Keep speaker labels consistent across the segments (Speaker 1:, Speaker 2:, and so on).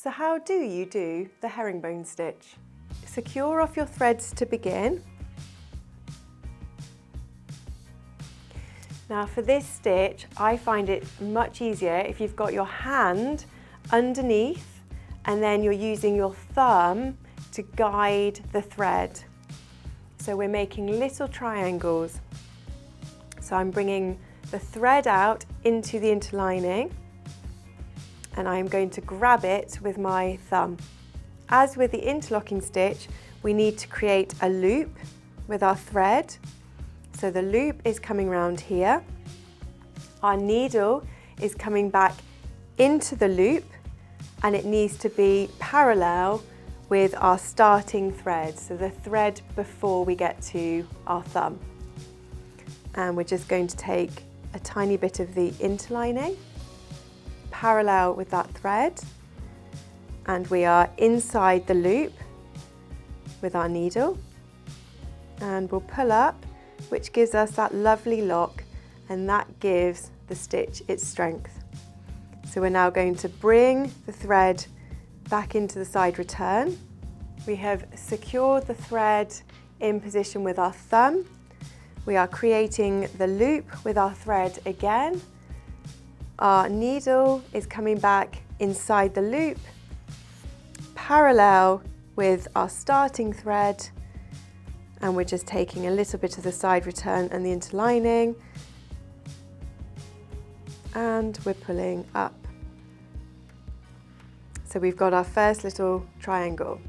Speaker 1: So how do you do the herringbone stitch? Secure off your threads to begin. Now for this stitch, I find it much easier if you've got your hand underneath and then you're using your thumb to guide the thread. So we're making little triangles. So I'm bringing the thread out into the interlining and I'm going to grab it with my thumb. As with the interlocking stitch, we need to create a loop with our thread. So the loop is coming round here. Our needle is coming back into the loop and it needs to be parallel with our starting thread, so the thread before we get to our thumb. And we're just going to take a tiny bit of the interlining, parallel with that thread, and we are inside the loop with our needle, and we'll pull up, which gives us that lovely lock, and that gives the stitch its strength. So we're now going to bring the thread back into the side return. We have secured the thread in position with our thumb. We are creating the loop with our thread again. Our needle is coming back inside the loop, parallel with our starting thread, and we're just taking a little bit of the side return and the interlining, and we're pulling up. So we've got our first little triangle.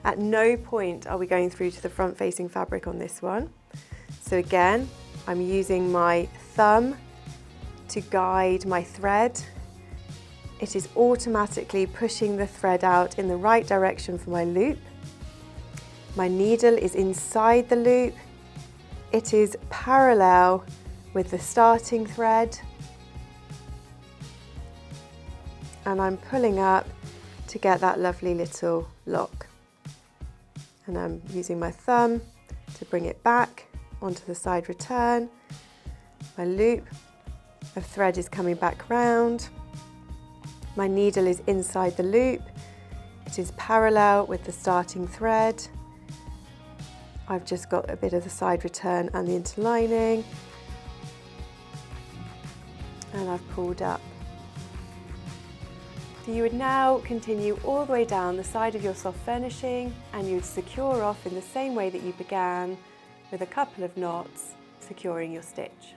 Speaker 1: At no point are we going through to the front facing fabric on this one. So again, I'm using my thumb to guide my thread. It is automatically pushing the thread out in the right direction for my loop. My needle is inside the loop. It is parallel with the starting thread. And I'm pulling up to get that lovely little lock. And I'm using my thumb to bring it back onto the side return. My loop of thread is coming back round. My needle is inside the loop. It is parallel with the starting thread. I've just got a bit of the side return and the interlining. And I've pulled up. So you would now continue all the way down the side of your soft furnishing and you would secure off in the same way that you began, with a couple of knots securing your stitch.